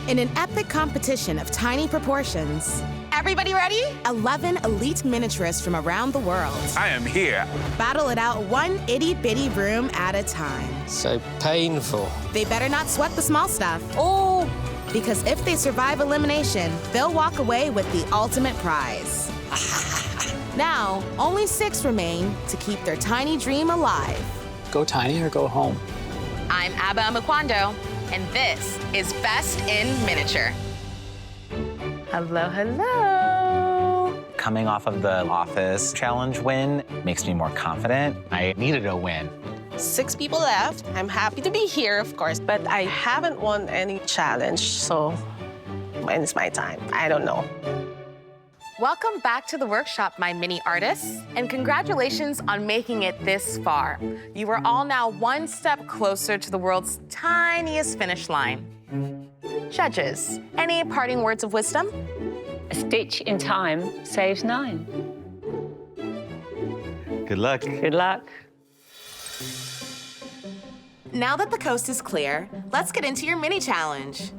In an epic competition of tiny proportions, everybody ready? 11 elite miniaturists from around the world. I am here. Battle it out one itty-bitty room at a time. So painful. They better not sweat the small stuff. Oh! Because if they survive elimination, they'll walk away with the ultimate prize. Now, only 6 remain to keep their tiny dream alive. Go tiny or go home. I'm Abba Amakwando, and this is Best in Miniature. Hello, hello. Coming off of the Office Challenge win makes me more confident. I needed a win. 6 people left. I'm happy to be here, of course, but I haven't won any challenge, so when is my time? I don't know. Welcome back to the workshop, my mini artists, and congratulations on making it this far. You are all now one step closer to the world's tiniest finish line. Judges, any parting words of wisdom? A stitch in time saves 9. Good luck. Good luck. Now that the coast is clear, let's get into your mini challenge.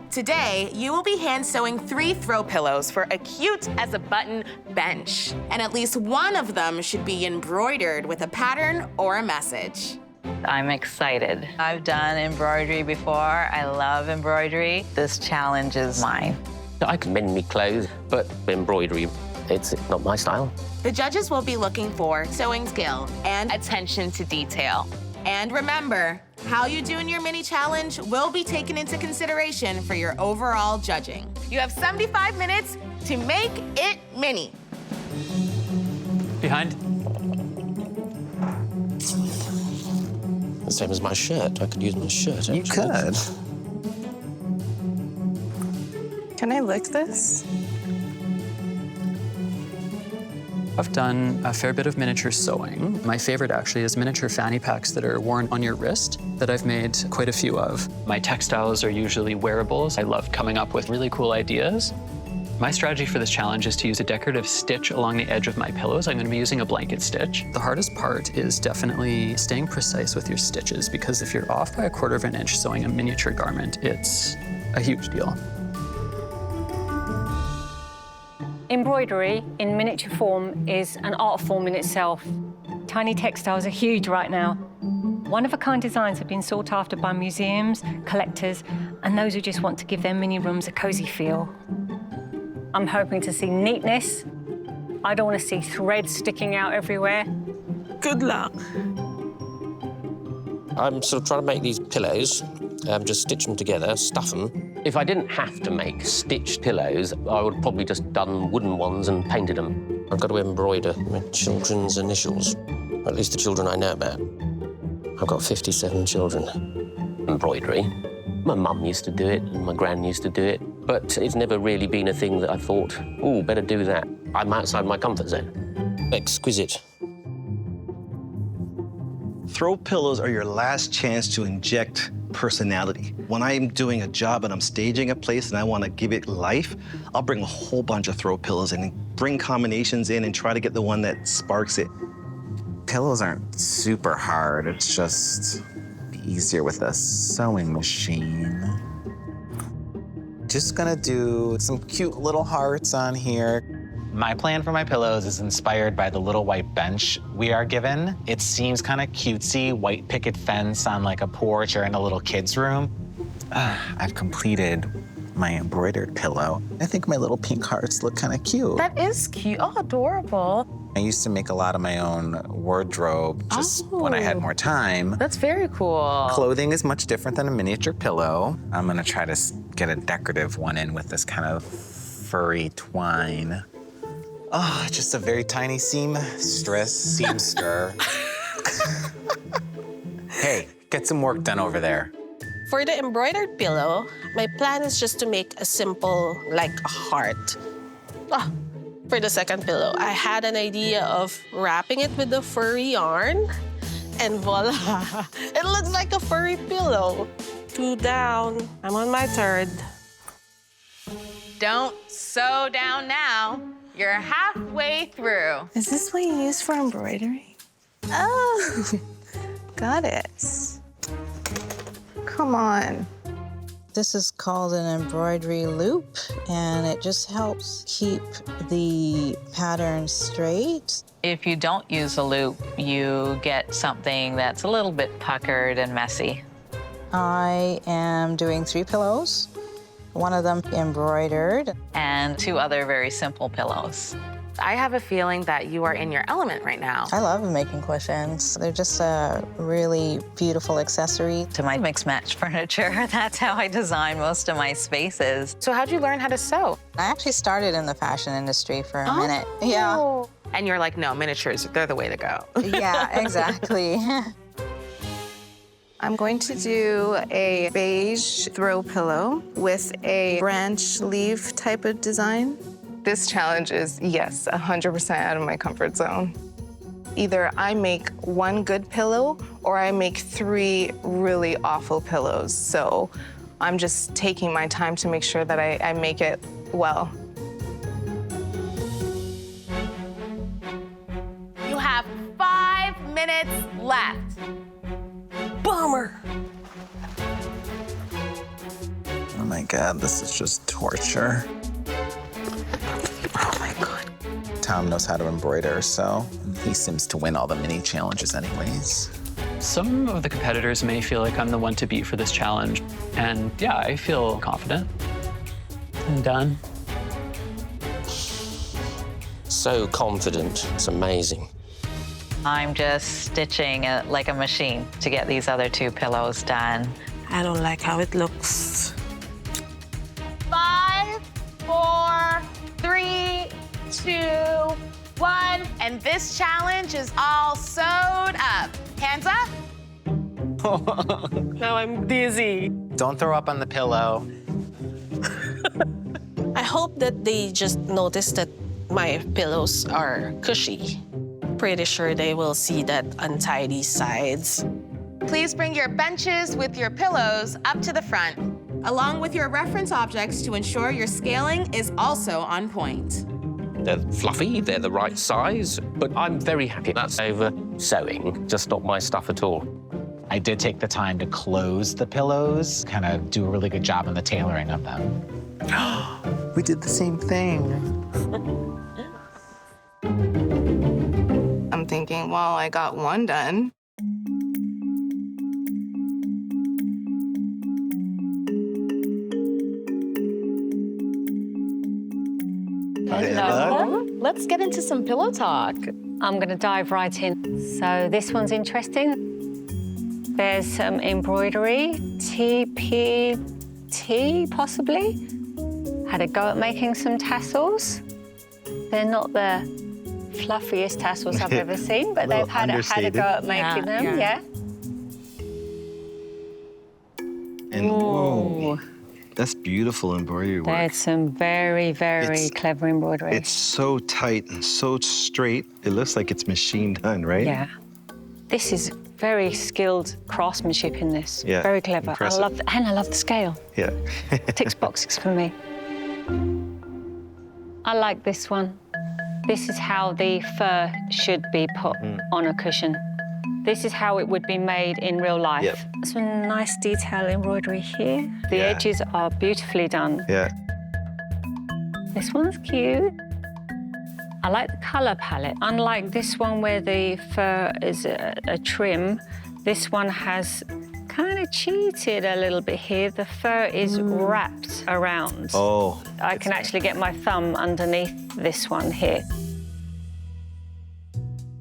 Today, you will be hand sewing 3 throw pillows for a cute as a button bench. And at least one of them should be embroidered with a pattern or a message. I'm excited. I've done embroidery before. I love embroidery. This challenge is mine. I can mend me clothes, but embroidery, it's not my style. The judges will be looking for sewing skill and Attention to detail. And remember, how you do in your mini challenge will be taken into consideration for your overall judging. You have 75 minutes to make it mini. Behind. The same as my shirt. I could use my shirt. You could. Can I lick this? I've done a fair bit of miniature sewing. My favorite actually is miniature fanny packs that are worn on your wrist that I've made quite a few of. My textiles are usually wearables. I love coming up with really cool ideas. My strategy for this challenge is to use a decorative stitch along the edge of my pillows. I'm going to be using a blanket stitch. The hardest part is definitely staying precise with your stitches, because if you're off by 1/4 of an inch sewing a miniature garment, it's a huge deal. Embroidery in miniature form is an art form in itself. Tiny textiles are huge right now. One-of-a-kind designs have been sought after by museums, collectors, and those who just want to give their mini rooms a cozy feel. I'm hoping to see neatness. I don't want to see threads sticking out everywhere. Good luck. I'm sort of trying to make these pillows, just stitch them together, stuff them. If I didn't have to make stitched pillows, I would probably just done wooden ones and painted them. I've got to embroider my children's initials, or at least the children I know about. I've got 57 children. Embroidery. My mum used to do it, and my gran used to do it, but it's never really been a thing that I thought, oh, better do that. I'm outside my comfort zone. Exquisite. Throw pillows are your last chance to inject personality. When I'm doing a job and I'm staging a place and I want to give it life, I'll bring a whole bunch of throw pillows and bring combinations in and try to get the one that sparks it. Pillows aren't super hard. It's just easier with a sewing machine. Just gonna do some cute little hearts on here. My plan for my pillows is inspired by the little white bench we are given. It seems kind of cutesy, white picket fence on like a porch or in a little kid's room. I've completed my embroidered pillow. I think my little pink hearts look kind of cute. That is cute. Oh, adorable. I used to make a lot of my own wardrobe just when I had more time. That's very cool. Clothing is much different than a miniature pillow. I'm gonna try to get a decorative one in with this kind of furry twine. Oh, just a very tiny seamster. Hey, get some work done over there. For the embroidered pillow, my plan is just to make a simple, like a heart. For the second pillow, I had an idea of wrapping it with the furry yarn, and voila, it looks like a furry pillow. 2 down, I'm on my 3rd. Don't sew down now. You're halfway through. Is this what you use for embroidery? Oh, got it. Come on. This is called an embroidery loop, and it just helps keep the pattern straight. If you don't use a loop, you get something that's a little bit puckered and messy. I am doing 3 pillows, one of them embroidered, and 2 other very simple pillows. I have a feeling that you are in your element right now. I love making cushions. They're just a really beautiful accessory to my mix-match furniture. That's how I design most of my spaces. So how'd you learn how to sew? I actually started in the fashion industry for a minute. Yeah. And you're like, no, miniatures, they're the way to go. Yeah, exactly. I'm going to do a beige throw pillow with a branch leaf type of design. This challenge is, yes, 100% out of my comfort zone. Either I make 1 good pillow or I make 3 really awful pillows. So I'm just taking my time to make sure that I make it well. You have 5 minutes left. Bummer. Oh my God, this is just torture. Oh my God. Tom knows how to embroider, so he seems to win all the mini challenges anyways. Some of the competitors may feel like I'm the one to beat for this challenge. And yeah, I feel confident. I'm done. So confident. It's amazing. I'm just stitching it like a machine to get these other 2 pillows done. I don't like how it looks. 5, 4, 3, 2, 1. And this challenge is all sewed up. Hands up. Now I'm dizzy. Don't throw up on the pillow. I hope that they just notice that my pillows are cushy. Pretty sure they will see that untidy sides. Please bring your benches with your pillows up to the front, along with your reference objects to ensure your scaling is also on point. They're fluffy, they're the right size, but I'm very happy that's over sewing, just not my stuff at all. I did take the time to close the pillows, kind of do a really good job on the tailoring of them. We did the same thing. I'm thinking, well, I got 1 done. Hello. Let's get into some pillow talk. I'm going to dive right in. So this one's interesting. There's some embroidery, TPT possibly. Had a go at making some tassels. They're not the fluffiest tassels I've ever seen, but they've had a go at making them, yeah. And whoa, that's beautiful embroidery work. There's some very, very clever embroidery. It's so tight and so straight. It looks like it's machine done, right? Yeah. This is very skilled craftsmanship in this. Yeah, Very clever. impressive. I love the scale. Yeah. Ticks boxes for me. I like this one. This is how the fur should be put on a cushion. This is how it would be made in real life. Yep. Some nice detail embroidery here. The edges are beautifully done. Yeah. This one's cute. I like the color palette. Unlike this one where the fur is a trim, this one has kind of cheated a little bit here. The fur is wrapped around. Oh. I can actually get my thumb underneath this one here.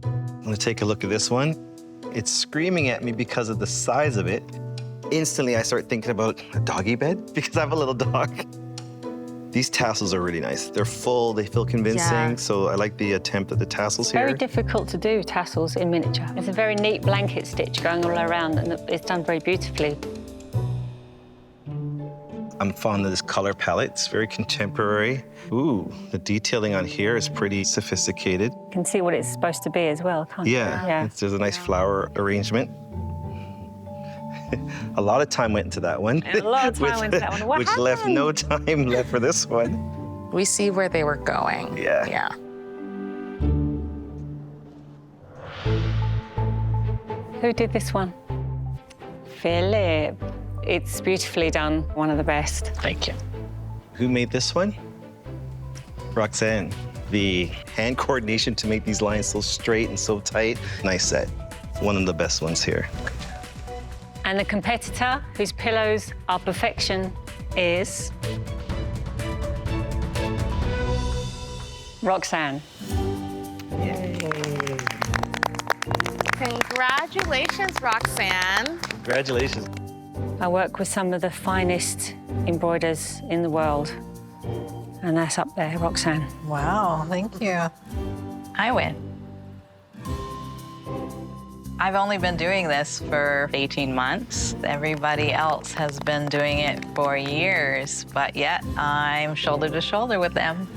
I'm gonna take a look at this one. It's screaming at me because of the size of it. Instantly, I start thinking about a doggy bed because I have a little dog. These tassels are really nice. They're full, they feel convincing, so I like the attempt at the tassels here. Very difficult to do tassels in miniature. It's a very neat blanket stitch going all around, and it's done very beautifully. I'm fond of this color palette. It's very contemporary. Ooh, the detailing on here is pretty sophisticated. You can see what it's supposed to be as well, can't you? Yeah. There's a nice flower arrangement. A lot of time went into that one. And a lot of time went into that one. What which left no time left for this one. We see where they were going. Yeah. Who did this one? Philip. It's beautifully done, one of the best. Thank you. Who made this one? Roxanne. The hand coordination to make these lines so straight and so tight. Nice set. One of the best ones here. And the competitor whose pillows are perfection is Roxanne. Congratulations, Roxanne. Congratulations. I work with some of the finest embroiders in the world. And that's up there, Roxanne. Wow, thank you. I win. I've only been doing this for 18 months. Everybody else has been doing it for years, but yet I'm shoulder to shoulder with them.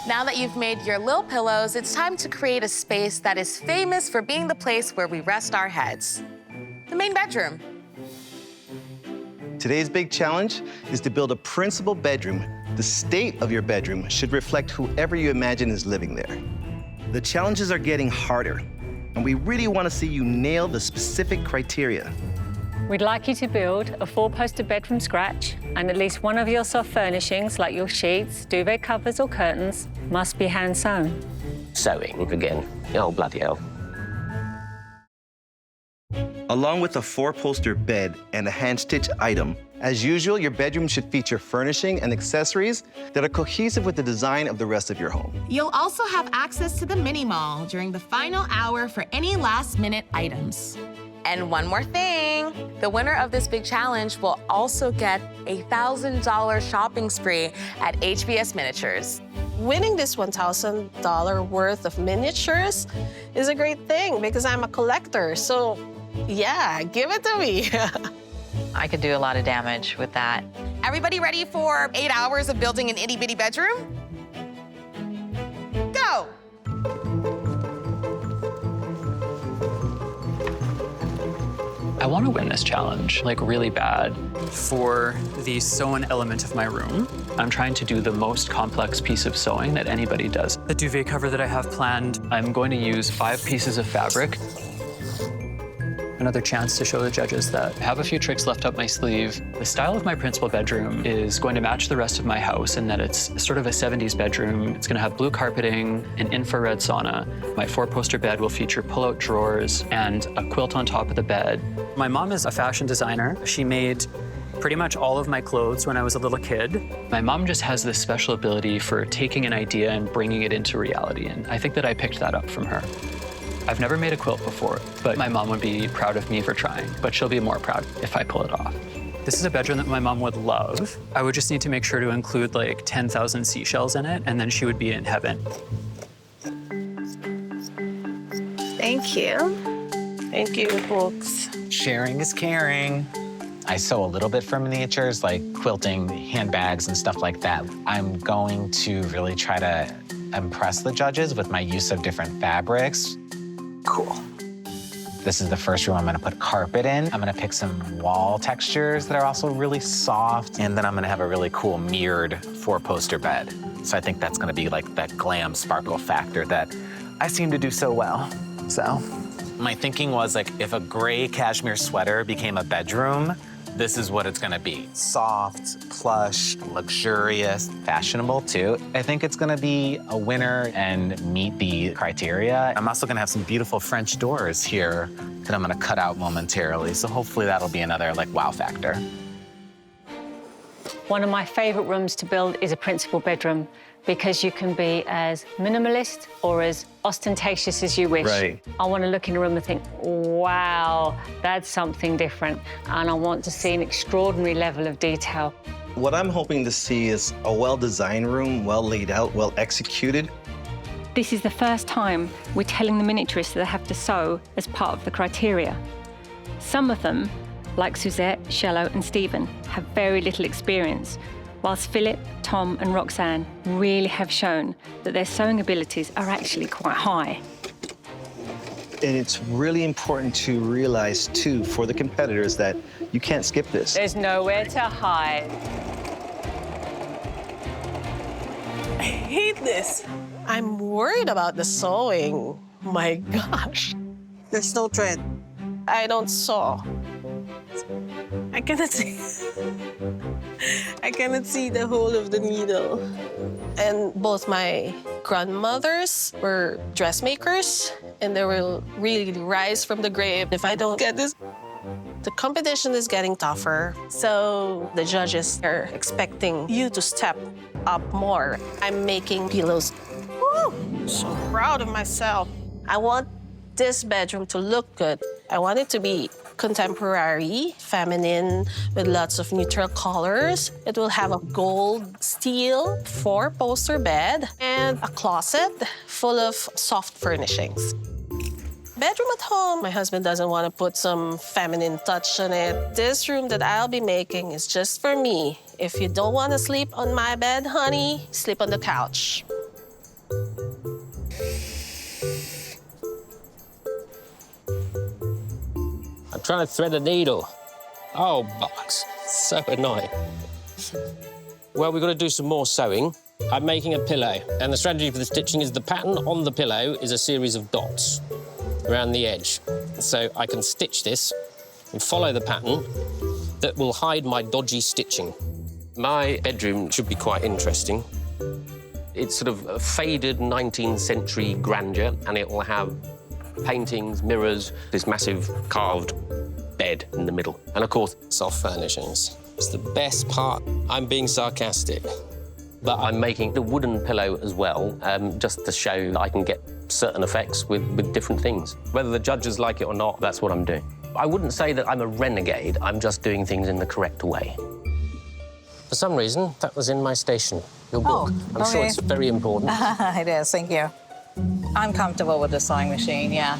Now that you've made your lil pillows, it's time to create a space that is famous for being the place where we rest our heads. The main bedroom. Today's big challenge is to build a principal bedroom. The state of your bedroom should reflect whoever you imagine is living there. The challenges are getting harder, and we really want to see you nail the specific criteria. We'd like you to build a 4-poster bed from scratch, and at least one of your soft furnishings, like your sheets, duvet covers, or curtains, must be hand sewn. Sewing again. Oh, bloody hell. Along with a 4-poster bed and a hand-stitched item, as usual, your bedroom should feature furnishing and accessories that are cohesive with the design of the rest of your home. You'll also have access to the mini mall during the final hour for any last-minute items. And one more thing, the winner of this big challenge will also get a $1,000 shopping spree at HBS Miniatures. Winning this $1,000 worth of miniatures is a great thing because I'm a collector. So, yeah, give it to me. I could do a lot of damage with that. Everybody ready for 8 hours of building an itty-bitty bedroom? Go! I want to win this challenge, like really bad. For the sewn element of my room, I'm trying to do the most complex piece of sewing that anybody does. The duvet cover that I have planned, I'm going to use 5 pieces of fabric. Another chance to show the judges that I have a few tricks left up my sleeve. The style of my principal bedroom is going to match the rest of my house in that it's sort of a 70s bedroom. It's going to have blue carpeting, an infrared sauna. My 4-poster bed will feature pull-out drawers and a quilt on top of the bed. My mom is a fashion designer. She made pretty much all of my clothes when I was a little kid. My mom just has this special ability for taking an idea and bringing it into reality, and I think that I picked that up from her. I've never made a quilt before, but my mom would be proud of me for trying, but she'll be more proud if I pull it off. This is a bedroom that my mom would love. I would just need to make sure to include like 10,000 seashells in it, and then she would be in heaven. Thank you. Thank you, folks. Sharing is caring. I sew a little bit for miniatures, like quilting, handbags, and stuff like that. I'm going to really try to impress the judges with my use of different fabrics. Cool. This is the first room I'm gonna put carpet in. I'm gonna pick some wall textures that are also really soft, and then I'm gonna have a really cool mirrored 4-poster bed. So I think that's gonna be like that glam sparkle factor that I seem to do so well. So my thinking was like, if a gray cashmere sweater became a bedroom, this is what it's gonna be. Soft, plush, luxurious, fashionable too. I think it's gonna be a winner and meet the criteria. I'm also gonna have some beautiful French doors here that I'm gonna cut out momentarily. So hopefully that'll be another like wow factor. One of my favorite rooms to build is a principal bedroom because you can be as minimalist or as ostentatious as you wish. Right. I want to look in a room and think, wow, that's something different. And I want to see an extraordinary level of detail. What I'm hoping to see is a well-designed room, well laid out, well executed. This is the first time we're telling the miniaturists that they have to sew as part of the criteria. Some of them, like Suzette, Shello, and Stephen, have very little experience, whilst Philip, Tom, and Roxanne really have shown that their sewing abilities are actually quite high. And it's really important to realize, too, for the competitors that you can't skip this. There's nowhere to hide. I hate this. I'm worried about the sewing. My gosh. There's no thread. I don't sew. I cannot see. I cannot see the hole of the needle. And both my grandmothers were dressmakers, and they will really rise from the grave if I don't get this. The competition is getting tougher, so the judges are expecting you to step up more. I'm making pillows. Woo! So proud of myself. I want this bedroom to look good. I want it to be contemporary, feminine, with lots of neutral colors. It will have a gold steel 4-poster bed and a closet full of soft furnishings. Bedroom at home, my husband doesn't want to put some feminine touch on it. This room that I'll be making is just for me. If you don't want to sleep on my bed, honey, sleep on the couch. I'm trying to thread a needle. Oh, bollocks. So annoying. Well, we've got to do some more sewing. I'm making a pillow, and the strategy for the stitching is the pattern on the pillow is a series of dots around the edge. So I can stitch this and follow the pattern that will hide my dodgy stitching. My bedroom should be quite interesting. It's sort of a faded 19th century grandeur, and it will have paintings, mirrors, this massive carved bed in the middle. And of course, soft furnishings. It's the best part. I'm being sarcastic. But I'm making the wooden pillow as well, just to show I can get certain effects with different things. Whether the judges like it or not, that's what I'm doing. I wouldn't say that I'm a renegade. I'm just doing things in the correct way. For some reason, that was in my station, your book. I'm sure it's very important. It is, thank you. I'm comfortable with the sewing machine, yeah.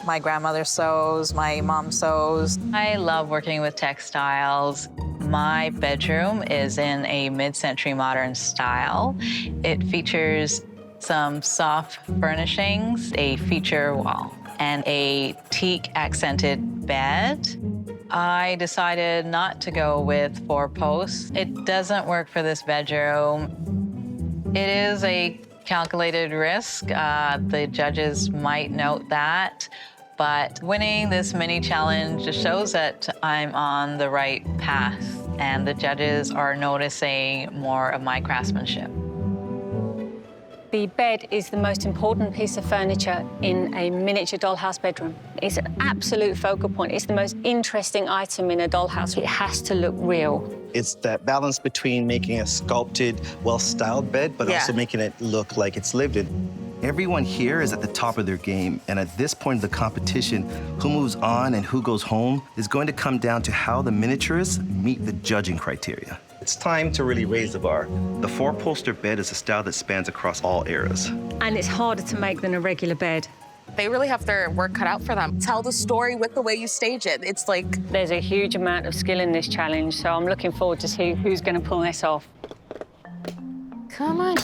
My grandmother sews, my mom sews. I love working with textiles. My bedroom is in a mid-century modern style. It features some soft furnishings, a feature wall, and a teak accented bed. I decided not to go with 4 posts. It doesn't work for this bedroom. It is a calculated risk. The judges might note that, but winning this mini challenge just shows that I'm on the right path, and the judges are noticing more of my craftsmanship. The bed is the most important piece of furniture in a miniature dollhouse bedroom. It's an absolute focal point. It's the most interesting item in a dollhouse. It has to look real. It's that balance between making a sculpted, well-styled bed, but also making it look like it's lived in. Everyone here is at the top of their game, and at this point of the competition, who moves on and who goes home is going to come down to how the miniaturists meet the judging criteria. It's time to really raise the bar. The 4-poster bed is a style that spans across all eras. And it's harder to make than a regular bed. They really have their work cut out for them. Tell the story with the way you stage it. It's like... There's a huge amount of skill in this challenge, so I'm looking forward to see who's going to pull this off. Come on.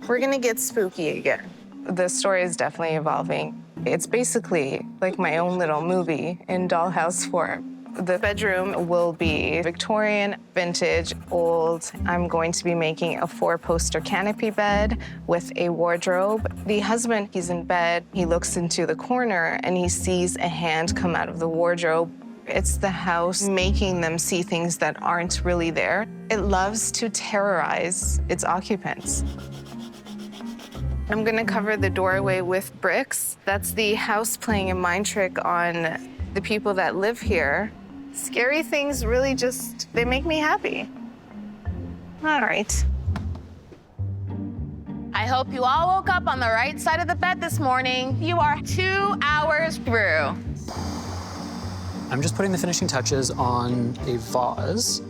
We're gonna get spooky again. The story is definitely evolving. It's basically like my own little movie in dollhouse form. The bedroom will be Victorian, vintage, old. I'm going to be making a 4-poster canopy bed with a wardrobe. The husband, he's in bed, he looks into the corner and he sees a hand come out of the wardrobe. It's the house making them see things that aren't really there. It loves to terrorize its occupants. I'm gonna cover the doorway with bricks. That's the house playing a mind trick on the people that live here. Scary things really just, they make me happy. All right. I hope you all woke up on the right side of the bed this morning. You are 2 hours through. I'm just putting the finishing touches on a vase.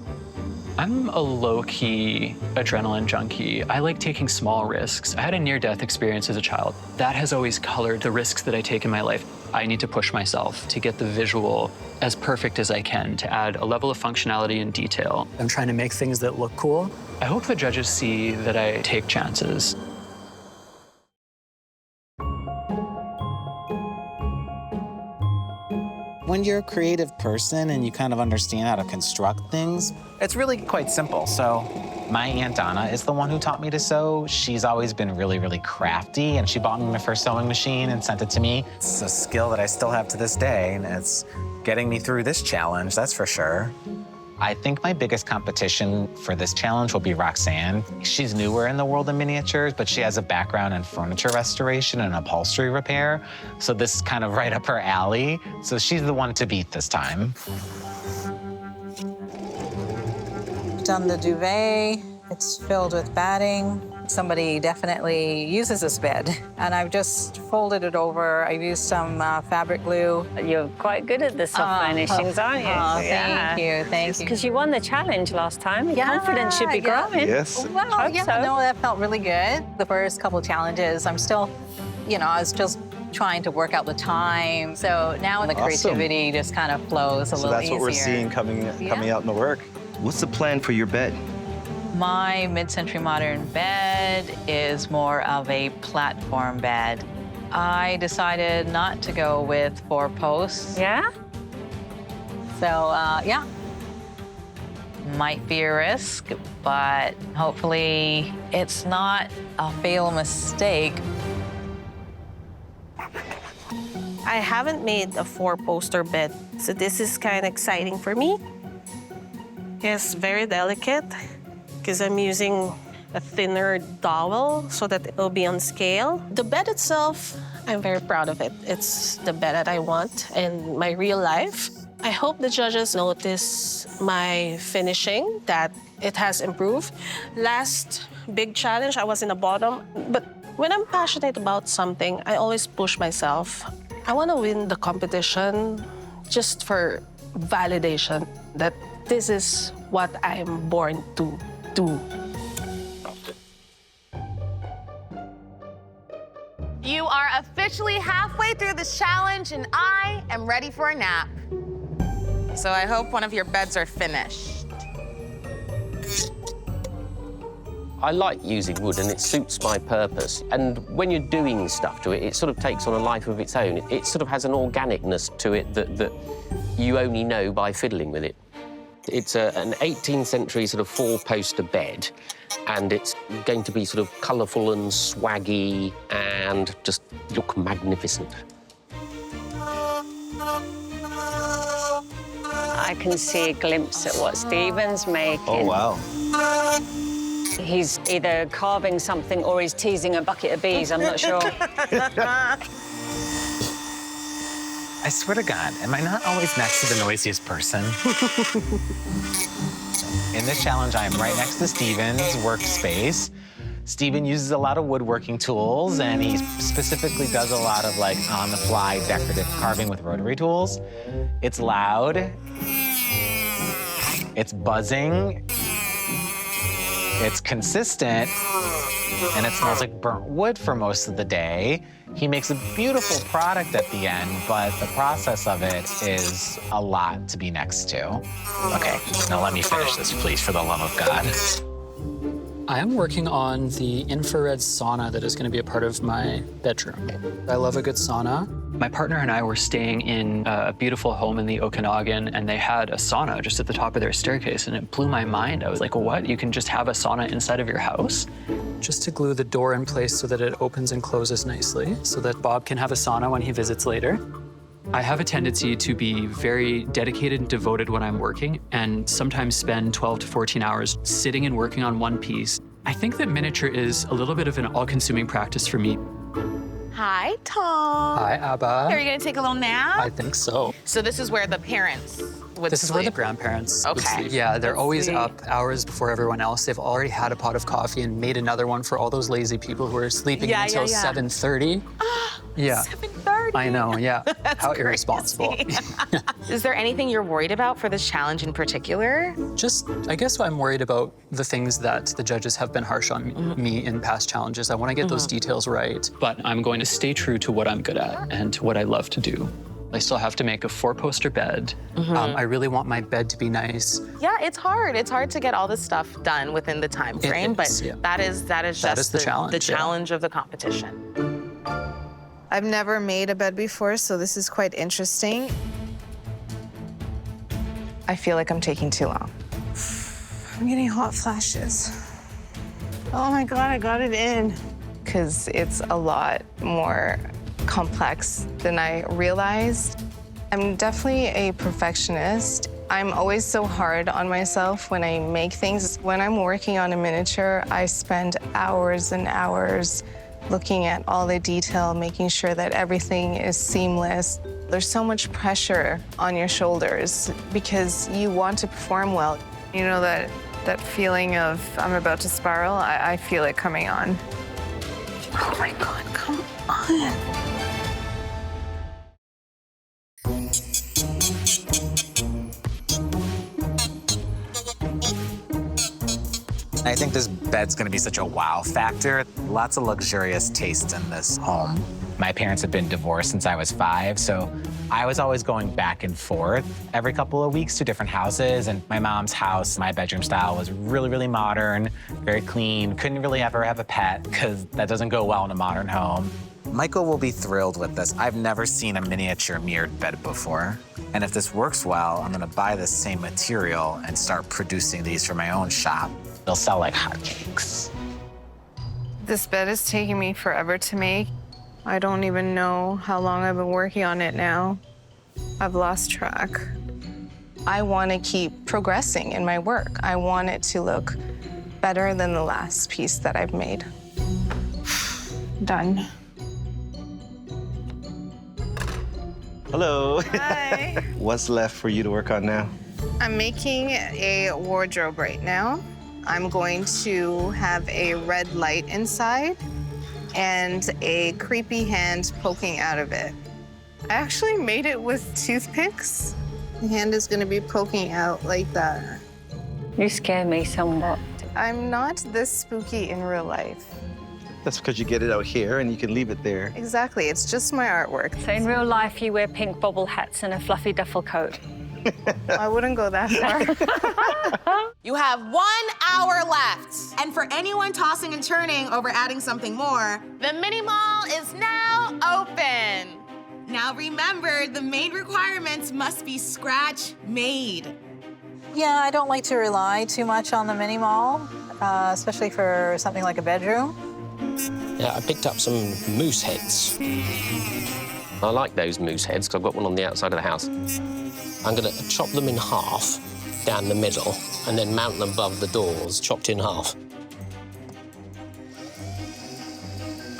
I'm a low-key adrenaline junkie. I like taking small risks. I had a near-death experience as a child. That has always colored the risks that I take in my life. I need to push myself to get the visual as perfect as I can, to add a level of functionality and detail. I'm trying to make things that look cool. I hope the judges see that I take chances. When you're a creative person and you kind of understand how to construct things, it's really quite simple. So my Aunt Donna is the one who taught me to sew. She's always been really, really crafty, and she bought me my first sewing machine and sent it to me. It's a skill that I still have to this day, and it's getting me through this challenge, that's for sure. I think my biggest competition for this challenge will be Roxanne. She's newer in the world of miniatures, but she has a background in furniture restoration and upholstery repair. So this is kind of right up her alley. So she's the one to beat this time. Done the duvet. It's filled with batting. Somebody definitely uses this bed. And I've just folded it over. I've used some fabric glue. You're quite good at the soft furnishings, aren't you? Oh, thank you, thank you. Because you won the challenge last time. Your confidence should be growing. Yes. Well, yeah, no, that felt really good. The first couple challenges, I'm still, I was just trying to work out the time. So now the creativity just kind of flows a little easier. So that's what we're seeing coming out in the work. What's the plan for your bed? My mid-century modern bed is more of a platform bed. I decided not to go with 4 posts. Yeah? So, yeah. Might be a risk, but hopefully it's not a fatal mistake. I haven't made a 4-poster bed, so this is kind of exciting for me. It's very delicate because I'm using a thinner dowel so that it'll be on scale. The bed itself, I'm very proud of it. It's the bed that I want in my real life. I hope the judges notice my finishing, that it has improved. Last big challenge, I was in the bottom, but when I'm passionate about something, I always push myself. I want to win the competition just for validation that this is what I'm born to do. You are officially halfway through this challenge, and I am ready for a nap. So I hope one of your beds are finished. I like using wood, and it suits my purpose. And when you're doing stuff to it, it sort of takes on a life of its own. It sort of has an organicness to it that you only know by fiddling with it. It's an 18th century sort of 4-poster bed, and it's going to be sort of colourful and swaggy and just look magnificent. I can see a glimpse at what Stephen's making. Oh, wow. He's either carving something or he's teasing a bucket of bees, I'm not sure. I swear to God, am I not always next to the noisiest person? In this challenge, I am right next to Stephen's workspace. Stephen uses a lot of woodworking tools, and he specifically does a lot of on-the-fly decorative carving with rotary tools. It's loud, it's buzzing, it's consistent, and it smells like burnt wood for most of the day. He makes a beautiful product at the end, but the process of it is a lot to be next to. Okay, now let me finish this, please, for the love of God. I am working on the infrared sauna that is going to be a part of my bedroom. I love a good sauna. My partner and I were staying in a beautiful home in the Okanagan, and they had a sauna just at the top of their staircase, and it blew my mind. I was like, what? You can just have a sauna inside of your house? Just to glue the door in place so that it opens and closes nicely, so that Bob can have a sauna when he visits later. I have a tendency to be very dedicated and devoted when I'm working, and sometimes spend 12 to 14 hours sitting and working on one piece. I think that miniature is a little bit of an all-consuming practice for me. Hi, Tom. Hi, Abba. Are you gonna take a little nap? I think so. So this is where the parents would This is where the sleep. grandparents would Okay. sleep. Yeah, they're Let's always see. up hours before everyone else. They've already had a pot of coffee and made another one for all those lazy people who are sleeping Yeah, until yeah. 7:30. Yeah. 7:30. I know, yeah. How irresponsible. Is there anything you're worried about for this challenge in particular? Just, I guess I'm worried about the things that the judges have been harsh on me in past challenges. I want to get those details right, but I'm going to stay true to what I'm good at and to what I love to do. I still have to make a 4-poster bed. I really want my bed to be nice. Yeah, it's hard. It's hard to get all this stuff done within the time frame, but is, yeah. that is just the challenge, the challenge of the competition. I've never made a bed before, so this is quite interesting. I feel like I'm taking too long. I'm getting hot flashes. Oh my God, I got it in. Because it's a lot more complex than I realized. I'm definitely a perfectionist. I'm always so hard on myself when I make things. When I'm working on a miniature, I spend hours and hours looking at all the detail, making sure that everything is seamless. There's so much pressure on your shoulders because you want to perform well. You know that feeling of I'm about to spiral? I feel it coming on. Oh my God, come on. I think this bed's gonna be such a wow factor. Lots of luxurious taste in this home. My parents have been divorced since I was 5, so I was always going back and forth every couple of weeks to different houses. And my mom's house, my bedroom style was really, really modern, very clean. Couldn't really ever have a pet because that doesn't go well in a modern home. Michael will be thrilled with this. I've never seen a miniature mirrored bed before. And if this works well, I'm gonna buy this same material and start producing these for my own shop. They'll sell like hotcakes. This bed is taking me forever to make. I don't even know how long I've been working on it now. I've lost track. I want to keep progressing in my work. I want it to look better than the last piece that I've made. Done. Hello. Hi. What's left for you to work on now? I'm making a wardrobe right now. I'm going to have a red light inside and a creepy hand poking out of it. I actually made it with toothpicks. The hand is going to be poking out like that. You scare me somewhat. I'm not this spooky in real life. That's because you get it out here and you can leave it there. Exactly, it's just my artwork. So in real life, you wear pink bobble hats and a fluffy duffel coat. I wouldn't go that far. You have 1 hour left. And for anyone tossing and turning over adding something more, The mini mall is now open. now remember, the main requirements must be scratch made. Yeah, I don't like to rely too much on the mini mall, especially for something like a bedroom. Yeah, I picked up some moose heads. I like those moose heads because I've got one on the outside of the house. I'm going to chop them in half down the middle and then mount them above the doors, chopped in half.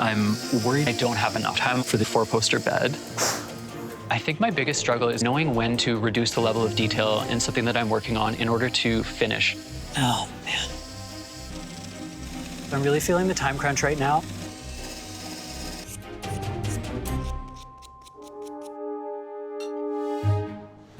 I'm worried I don't have enough time for the 4-poster bed. I think my biggest struggle is knowing when to reduce the level of detail in something that I'm working on in order to finish. Oh, man. I'm really feeling the time crunch right now.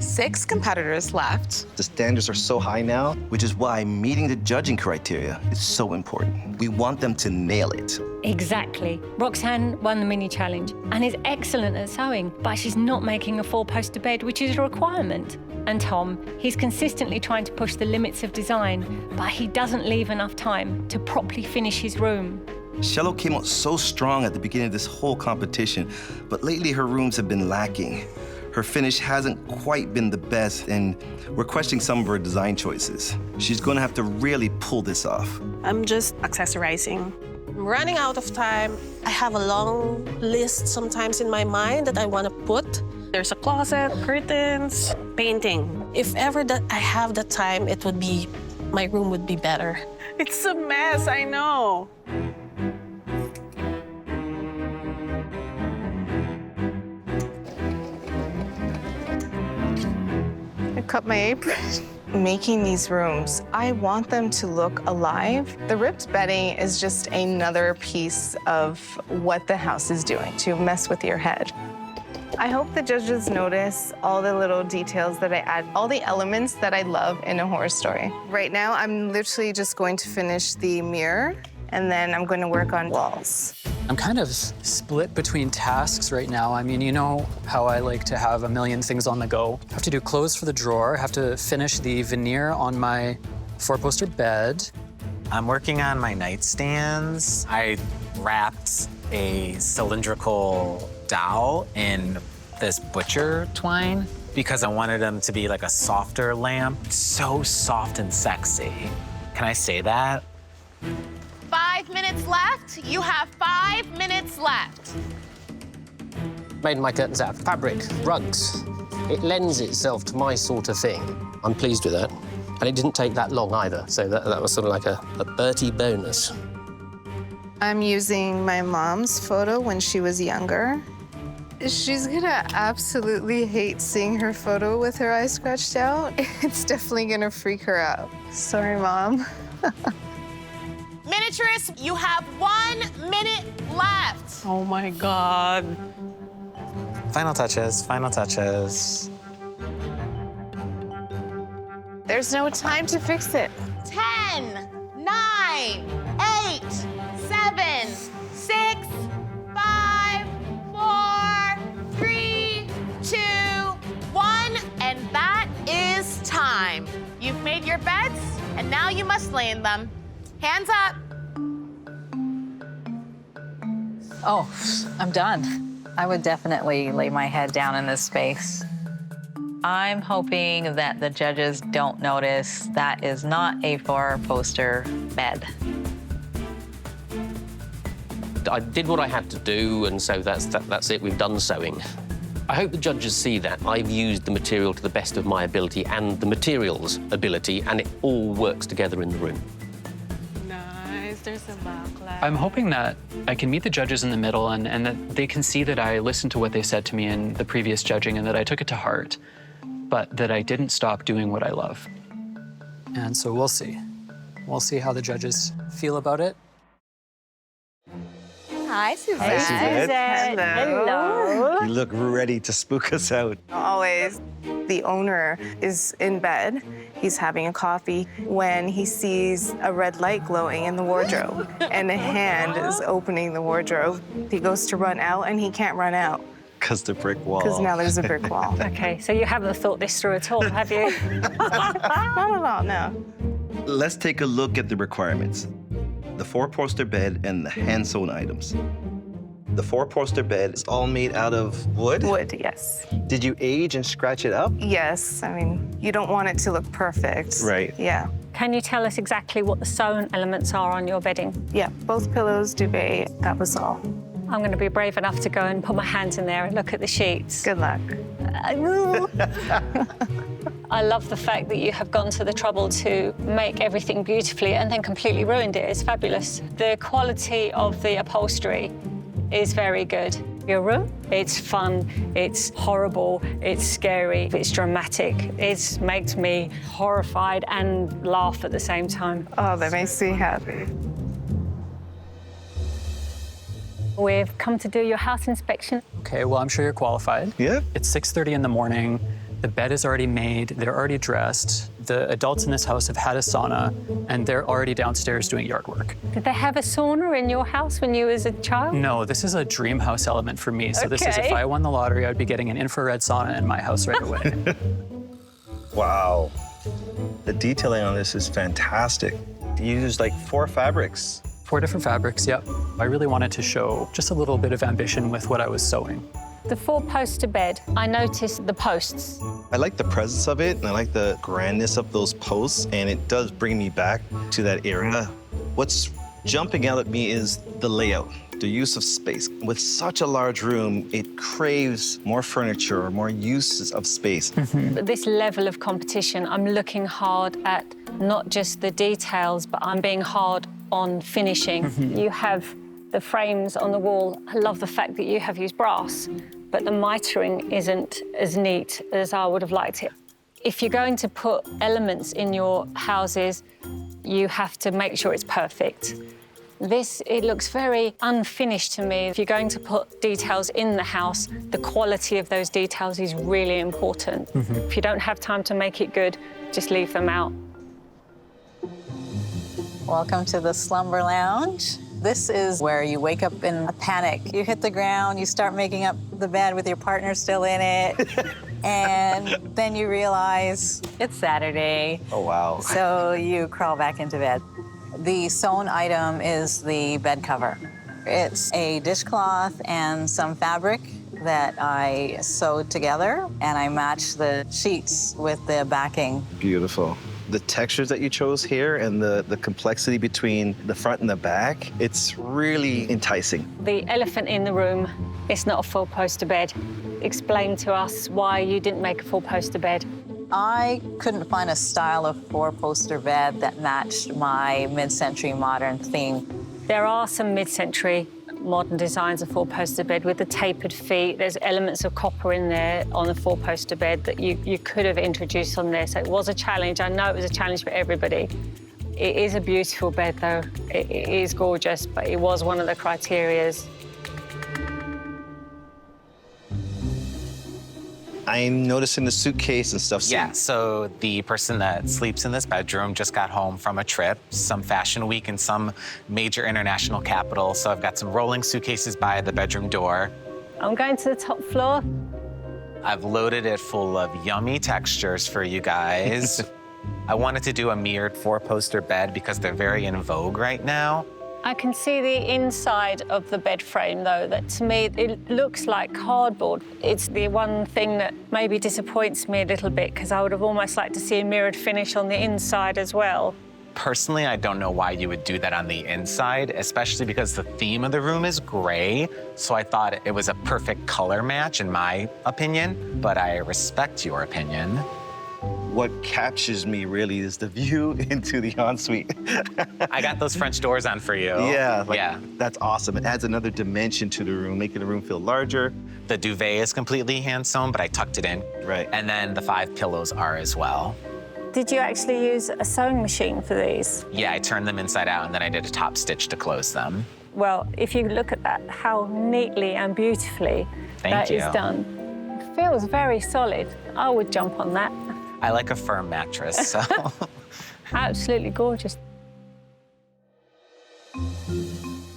Six competitors left. The standards are so high now, which is why meeting the judging criteria is so important. We want them to nail it. Exactly. Roxanne won the mini challenge and is excellent at sewing, but she's not making a 4-poster bed, which is a requirement. And Tom, he's consistently trying to push the limits of design, but he doesn't leave enough time to properly finish his room. Shello came out so strong at the beginning of this whole competition, but lately her rooms have been lacking. Her finish hasn't quite been the best, and we're questioning some of her design choices. She's gonna have to really pull this off. I'm just accessorizing. I'm running out of time. I have a long list sometimes in my mind that I want to put. There's a closet, curtains, painting. If ever that I have the time, it would be, my room would be better. It's a mess, I know. I cut my apron. Making these rooms, I want them to look alive. The ripped bedding is just another piece of what the house is doing to mess with your head. I hope the judges notice all the little details that I add, all the elements that I love in a horror story. Right now, I'm literally just going to finish the mirror, and then I'm going to work on walls. I'm kind of split between tasks right now. I mean, you know how I like to have a million things on the go. I have to do clothes for the drawer, I have to finish the veneer on my 4-poster bed. I'm working on my nightstands. I wrapped a cylindrical dowel in this butcher twine. because I wanted them to be like a softer lamp. So soft and sexy. Can I say that? 5 minutes left. You have 5 minutes left. Made my curtains out of fabric, rugs. It lends itself to my sort of thing. I'm pleased with that. And it didn't take that long either, so that was sort of like a Bertie bonus. I'm using my mom's photo when she was younger. She's gonna absolutely hate seeing her photo with her eyes scratched out. It's definitely gonna freak her out. Sorry, Mom. Miniaturists, you have 1 minute left. Oh my God. Final touches, final touches. There's no time to fix it. 10, 9, 8, 7, 6, 5, 4, 3, 2, 1, and that is time. You've made your beds, and now you must lay in them. Hands up. Oh, I'm done. I would definitely lay my head down in this space. I'm hoping that the judges don't notice that is not a four-poster bed. I did what I had to do, and so that's it. We've done sewing. I hope the judges see that I've used the material to the best of my ability and the material's ability, and it all works together in the room. Nice, there's a backlight. I'm hoping that I can meet the judges in the middle and that they can see that I listened to what they said to me in the previous judging and that I took it to heart, but that I didn't stop doing what I love. And so we'll see. We'll see how the judges feel about it. Hi, Suzette. Hey, Suzette. Hello. You look ready to spook us out. Always. The owner is in bed. He's having a coffee when he sees a red light glowing in the wardrobe, and a hand is opening the wardrobe. He goes to run out, and he can't run out. Because the brick wall. Because now there's a brick wall. Okay, so you haven't thought this through at all, have you? Not at all, no. Let's take a look at the requirements. The four-poster bed and the hand-sewn items. The four-poster bed is all made out of wood? Wood, yes. Did you age and scratch it up? Yes, I mean, you don't want it to look perfect. Right. Yeah. Can you tell us exactly what the sewn elements are on your bedding? Yeah, both pillows, duvet, that was all. I'm going to be brave enough to go and put my hands in there and look at the sheets. Good luck. I love the fact that you have gone to the trouble to make everything beautifully and then completely ruined it. It's fabulous. The quality of the upholstery is very good. Your room, it's fun, it's horrible, it's scary, it's dramatic. It makes me horrified and laugh at the same time. Oh, that makes me happy. We've come to do your house inspection. Okay, well, I'm sure you're qualified. Yeah. It's 6:30 in the morning. The bed is already made. They're already dressed. The adults in this house have had a sauna, and they're already downstairs doing yard work. Did they have a sauna in your house when you was a child? No, this is a dream house element for me. So this is if I won the lottery, I'd be getting an infrared sauna in my house right away. Wow. The detailing on this is fantastic. You used like 4 fabrics. 4 different fabrics, yep. I really wanted to show just a little bit of ambition with what I was sewing. The 4-poster bed, I noticed the posts. I like the presence of it, and I like the grandness of those posts, and it does bring me back to that era. What's jumping out at me is the layout, the use of space. With such a large room, it craves more furniture, or more uses of space. At this level of competition, I'm looking hard at not just the details, but I'm being hard on finishing. You have the frames on the wall. I love the fact that you have used brass, but the mitering isn't as neat as I would have liked it. If you're going to put elements in your houses, you have to make sure it's perfect. This, it looks very unfinished to me. If you're going to put details in the house, the quality of those details is really important. If you don't have time to make it good, just leave them out. Welcome to the Slumber Lounge. This is where you wake up in a panic. You hit the ground, you start making up the bed with your partner still in it, and then you realize it's Saturday. Oh, wow. So you crawl back into bed. The sewn item is the bed cover. It's a dishcloth and some fabric that I sewed together, and I matched the sheets with the backing. Beautiful. The textures that you chose here and the complexity between the front and the back, it's really enticing. The elephant in the room, it's not a full poster bed. Explain to us why you didn't make a full poster bed. I couldn't find a style of four-poster bed that matched my mid-century modern theme. There are some mid-century modern designs of four-poster bed with the tapered feet. There's elements of copper in there on the four-poster bed that you could have introduced on there. So it was a challenge. I know it was a challenge for everybody. It is a beautiful bed, though. It is gorgeous, but it was one of the criterias. I'm noticing the suitcase and stuff. Yeah, so the person that sleeps in this bedroom just got home from a trip, some fashion week in some major international capital. So I've got some rolling suitcases by the bedroom door. I'm going to the top floor. I've loaded it full of yummy textures for you guys. I wanted to do a mirrored four-poster bed because they're very in vogue right now. I can see the inside of the bed frame, though, that to me, it looks like cardboard. It's the one thing that maybe disappoints me a little bit, because I would have almost liked to see a mirrored finish on the inside as well. Personally, I don't know why you would do that on the inside, especially because the theme of the room is gray. So I thought it was a perfect color match, in my opinion, but I respect your opinion. What captures me really is the view into the ensuite. I got those French doors on for you. Yeah, yeah. That's awesome. It adds another dimension to the room, making the room feel larger. The duvet is completely hand-sewn, but I tucked it in. Right. And then the 5 pillows are as well. Did you actually use a sewing machine for these? Yeah, I turned them inside out, and then I did a top stitch to close them. Well, if you look at that, how neatly and beautifully that is done. It feels very solid. I would jump on that. I like a firm mattress, so. Absolutely gorgeous.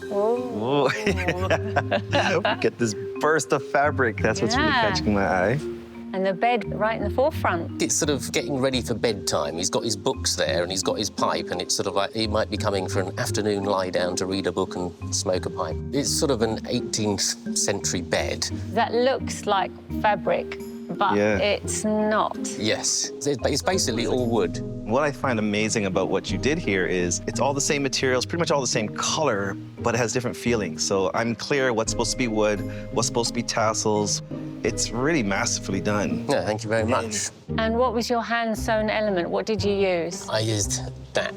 Oh. Get this burst of fabric. That's what's really catching my eye. And the bed right in the forefront. It's sort of getting ready for bedtime. He's got his books there and he's got his pipe, and it's sort of like he might be coming for an afternoon lie down to read a book and smoke a pipe. It's sort of an 18th century bed. That looks like fabric, but it's not. Yes, it's basically all wood. What I find amazing about what you did here is it's all the same materials, pretty much all the same color, but it has different feelings. So I'm clear what's supposed to be wood, what's supposed to be tassels. It's really masterfully done. Yeah, thank you very much. And what was your hand-sewn element? What did you use? I used that.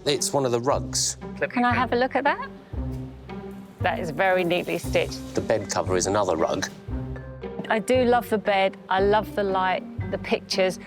It's one of the rugs. Can I have a look at that? That is very neatly stitched. The bed cover is another rug. I do love the bed. I love the light, the pictures.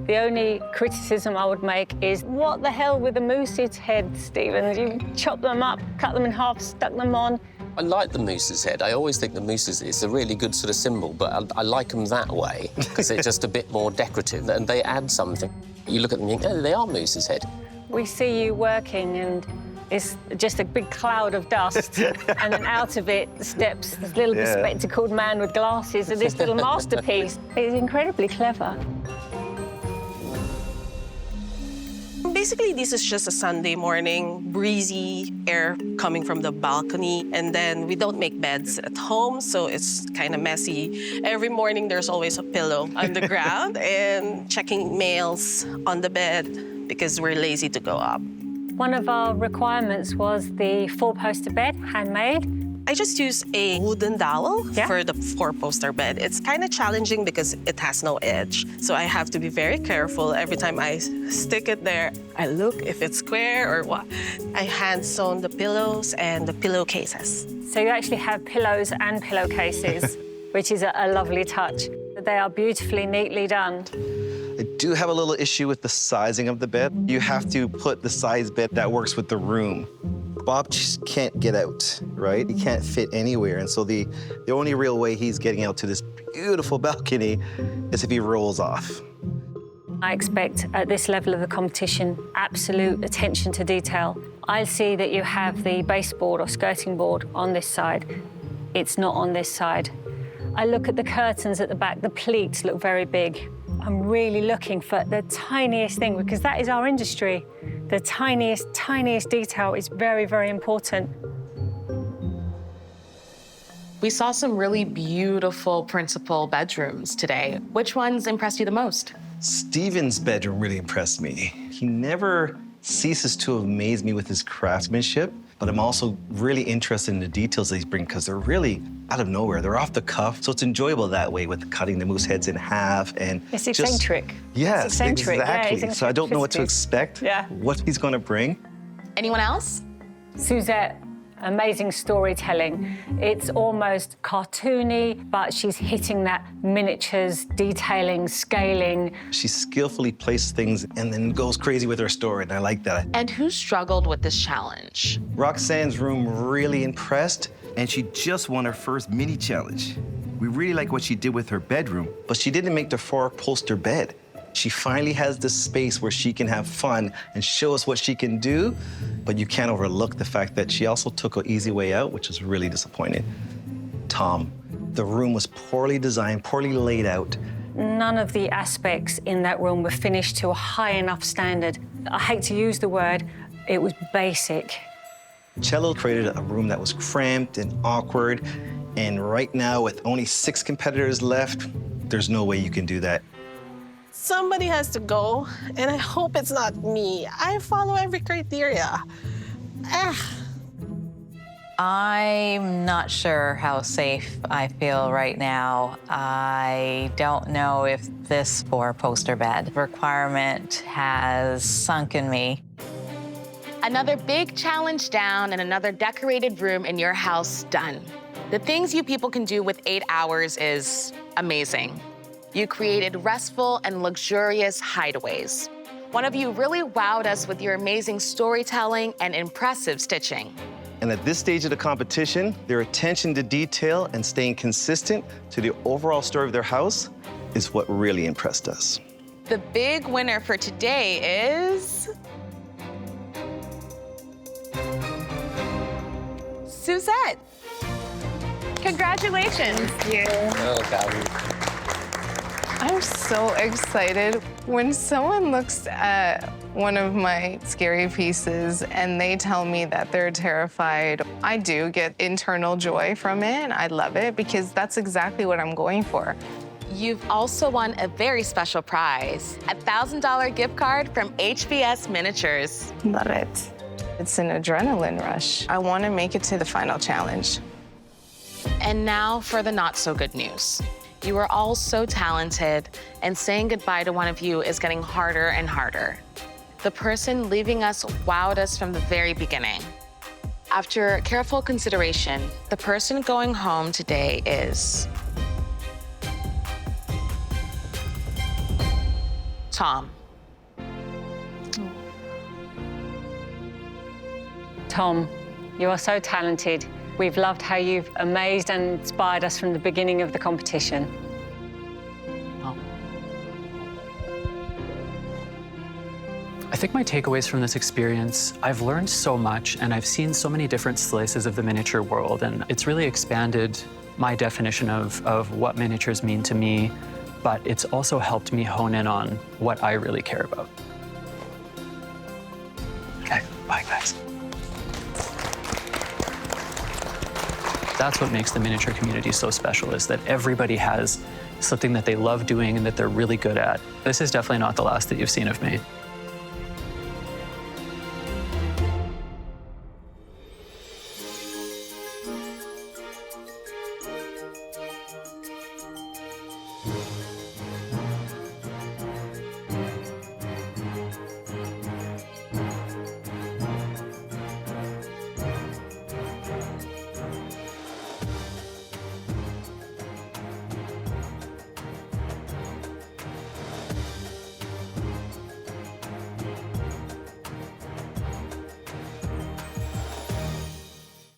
The only criticism I would make is, what the hell with the moose's head, Stephen? You chop them up, cut them in half, stuck them on. I like the moose's head. I always think the moose's is a really good sort of symbol, but I like them that way because they're just a bit more decorative and they add something. You look at them and you think, oh, they are moose's head. We see you working and it's just a big cloud of dust, and then out of it steps this little bespectacled man with glasses and this little masterpiece. It's incredibly clever. Basically, this is just a Sunday morning, breezy air coming from the balcony. And then we don't make beds at home, so it's kind of messy. Every morning, there's always a pillow on the ground and checking mails on the bed because we're lazy to go up. One of our requirements was the four-poster bed, handmade. I just use a wooden dowel for the four-poster bed. It's kind of challenging because it has no edge. So I have to be very careful every time I stick it there. I look if it's square or what. I hand-sewn the pillows and the pillowcases. So you actually have pillows and pillowcases, which is a lovely touch. They are beautifully, neatly done. I do have a little issue with the sizing of the bed. You have to put the size bed that works with the room. Bob just can't get out, right? He can't fit anywhere. And so the only real way he's getting out to this beautiful balcony is if he rolls off. I expect at this level of the competition, absolute attention to detail. I see that you have the baseboard or skirting board on this side. It's not on this side. I look at the curtains at the back. The pleats look very big. I'm really looking for the tiniest thing because that is our industry. The tiniest detail is very, very important. We saw some really beautiful principal bedrooms today. Which ones impressed you the most? Steven's bedroom really impressed me. He never ceases to amaze me with his craftsmanship, but I'm also really interested in the details that he's bringing because they're really out of nowhere. They're off the cuff, so it's enjoyable that way with cutting the moose heads in half and It's eccentric. Yes, It's eccentric. exactly. Yeah, so I don't know what to expect, Yeah. what he's going to bring. Anyone else? Suzette, amazing storytelling. It's almost cartoony, but she's hitting that miniatures, detailing, scaling. She skillfully places things and then goes crazy with her story, and I like that. And who struggled with this challenge? Roxanne's room really impressed, and she just won her first mini challenge. We really like what she did with her bedroom. But she didn't make the 4-poster bed. She finally has this space where she can have fun and show us what she can do, but you can't overlook the fact that she also took an easy way out, which is really disappointing. Tom, the room was poorly designed, poorly laid out. None of the aspects in that room were finished to a high enough standard. I hate to use the word, it was basic. Cello created a room that was cramped and awkward, and right now, with only 6 competitors left, there's no way you can do that. Somebody has to go, and I hope it's not me. I follow every criteria. I'm not sure how safe I feel right now. I don't know if this 4-poster bed requirement has sunk in me. Another big challenge down and another decorated room in your house done. The things you people can do with 8 hours is amazing. You created restful and luxurious hideaways. One of you really wowed us with your amazing storytelling and impressive stitching. And at this stage of the competition, their attention to detail and staying consistent to the overall story of their house is what really impressed us. The big winner for today is Suzette. Congratulations. Well done. I'm so excited. When someone looks at one of my scary pieces and they tell me that they're terrified, I do get internal joy from it. I love it because that's exactly what I'm going for. You've also won a very special prize, a $1,000 gift card from HBS Miniatures. Love it. It's an adrenaline rush. I want to make it to the final challenge. And now for the not so good news. You are all so talented, and saying goodbye to one of you is getting harder and harder. The person leaving us wowed us from the very beginning. After careful consideration, the person going home today is Tom. Tom, you are so talented. We've loved how you've amazed and inspired us from the beginning of the competition. I think my takeaways from this experience, I've learned so much and I've seen so many different slices of the miniature world, and it's really expanded my definition of what miniatures mean to me, but it's also helped me hone in on what I really care about. Okay, bye guys. That's what makes the miniature community so special, is that everybody has something that they love doing and that they're really good at. This is definitely not the last that you've seen of me.